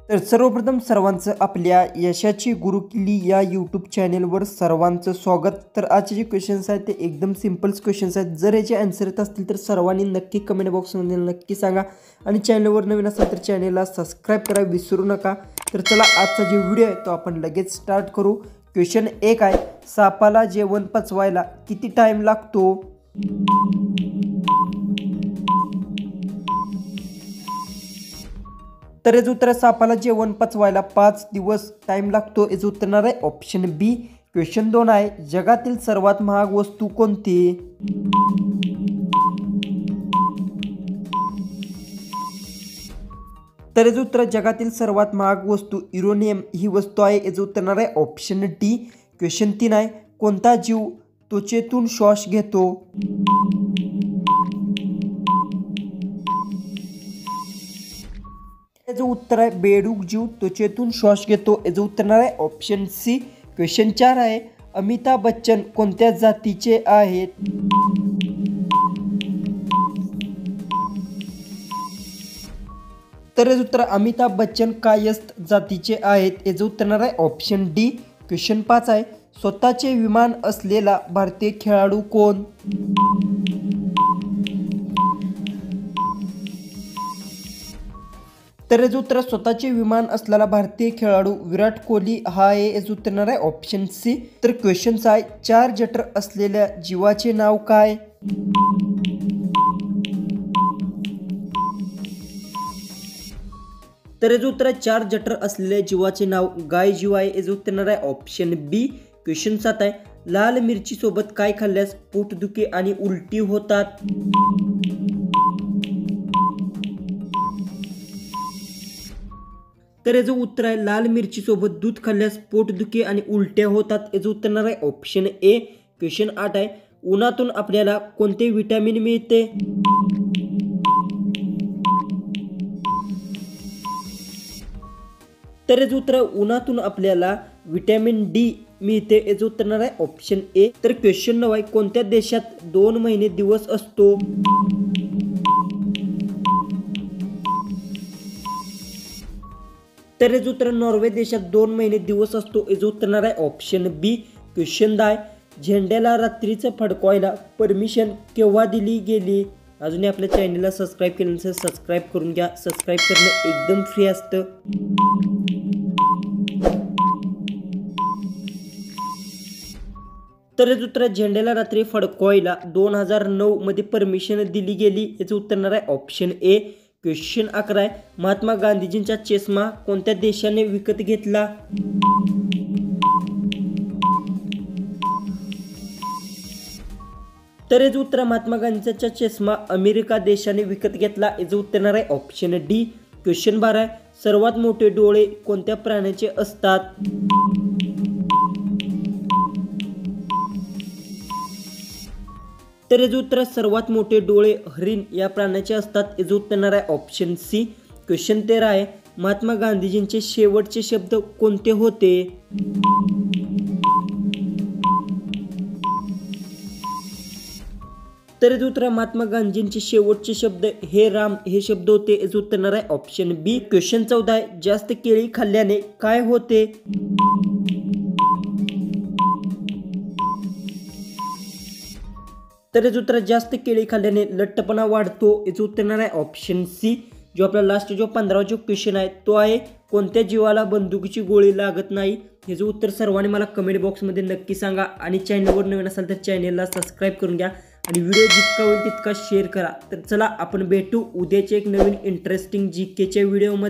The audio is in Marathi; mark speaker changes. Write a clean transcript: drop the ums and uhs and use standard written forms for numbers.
Speaker 1: तर सर्वप्रथम सर्वांचं आपल्या यशाची गुरुकिल्ली या यूट्यूब चॅनेलवर सर्वांचं स्वागत। तर आजचे जे क्वेश्चन्स आहेत ते एकदम सिंपल्स क्वेश्चन्स आहेत। जर याचे आन्सर येत असतील तर सर्वांनी नक्की कमेंट बॉक्समध्ये नक्की सांगा आणि चॅनलवर नवीन असाल तर चॅनलला सबस्क्राइब करायला विसरू नका। तर चला आजचा जो व्हिडिओ आहे तो आपण लगेच स्टार्ट करू। क्वेश्चन 1 आहे, सापाला जेवण पचवायला किती टाइम लागतो? तर याचं उत्तर सापाला जेवण पचवायला 5 दिवस टाइम लागतो। याचं उत्तर येणार आहे ऑप्शन बी। क्वेश्चन 2 आहे, जगातील सर्वात महाग वस्तू कोणती? तर याचं उत्तर जगातील सर्वात महाग वस्तू युरेनियम ही वस्तू आहे। याचं उत्तर येणार आहे ऑप्शन डी। क्वेश्चन 3 आहे, कोणता जीव त्वचेतून श्वास घेतो? याचं उत्तर आहे बेडूक जीव त्वचेतून श्वास घेतो। याचं उत्तर येणार आहे ऑप्शन सी। क्वेश्चन 4 आहे, अमिताभ बच्चन कोणत्या जातीचे आहेत? तर याचं उत्तर अमिताभ बच्चन कायस्थ जातीचे आहेत। याचं उत्तर येणार आहे ऑप्शन डी। क्वेश्चन 5 आहे, स्वतःचे विमान असलेला भारतीय खेळाडू कोण? तर याचं उत्तर स्वतःचे विमान असलेला भारतीय खेळाडू विराट कोहली हा आहे। याचं उत्तर येणार आहे ऑप्शन सी। तर क्वेश्चन आहे, 4 जठर असलेल्या जीवाचे नाव काय? तर याचं उत्तर 4 जठर असलेल्या जीवाचे नाव गाय जीव आहे। याचं उत्तर येणार आहे ऑप्शन बी। क्वेश्चन 7 आहे, लाल मिरची सोबत काय खाल्ल्यास पोटदुखी आणि उलटी होतात? तर याचं उत्तर आहे लाल मिरची सोबत दूध खाल्ल्यास पोटदुखी आणि उलट्या होतात। याचं उत्तर येणार आहे ऑप्शन ए। क्वेश्चन 8 आहे, उन्हातून आपल्याला कोणते विटॅमिन मिळते? तर याचं उत्तर उन्हातून आपल्याला विटॅमिन डी मिळते। याचं उत्तर येणार आहे ऑप्शन ए। तर क्वेश्चन 9 आहे, कोणत्या देशात 2 महिने दिवस असतो? तर याचं उत्तर नॉर्वे देशात 2 महिने दिवस असतो। याचं उत्तर येणार आहे ऑप्शन बी। क्वेश्चन 10 आहे, झेंड्याला रात्रीचं फडकवायला परमिशन केव्हा दिली गेली? अजूनही आपल्या चॅनलला सबस्क्राईब केलं नसेल सबस्क्राईब करून घ्या। सबस्क्राईब करणं एकदम फ्री असतं। तर याचं उत्तर झेंड्याला रात्री फडकवायला 2009 मध्ये परमिशन दिली गेली। याचं उत्तर येणार आहे ऑप्शन ए। क्वेश्चन 11 आहे, महात्मा गांधीजींचा चष्मा कोणत्या देशाने विकत घेतला? तर याचं उत्तर महात्मा गांधींचा चष्मा अमेरिका देशाने विकत घेतला। याचं उत्तर येणार आहे ऑप्शन डी। क्वेश्चन 12 आहे, सर्वात मोठे डोळे कोणत्या प्राण्याचे असतात? तर याचं उत्तर सर्वात मोठे डोळे हरिण या प्राण्याचे असतात। याचं उत्तर येणार आहे ऑप्शन सी। क्वेश्चन 13 आहे, महात्मा गांधीजींचे शेवटचे शब्द कोणते होते? तर याचं उत्तर महात्मा गांधींचे शेवटचे शब्द हे राम हे शब्द होते। याचं उत्तर येणार आहे ऑप्शन बी। क्वेश्चन 14 आहे, जास्त केळी खाल्ल्याने काय होते? तर याचं उत्तर जास्त केळी खाल्ल्याने लठ्ठपणा वाढतो। याचं उत्तर येणार आहे ऑप्शन सी। जो आपला लास्ट जो 15वा जो क्वेश्चन आहे तो आहे, कोणत्या जीवाला बंदुकीची गोळी लागत नाही? याचं उत्तर सर्वांनी मला कमेंट बॉक्समध्ये नक्की सांगा आणि चॅनलवर नवीन असाल तर चॅनलला सबस्क्राईब करून घ्या आणि व्हिडिओ जितका होईल तितका शेअर करा। तर चला आपण भेटू उद्याच्या एक नवीन इंटरेस्टिंग जीकेच्या व्हिडिओमध्ये।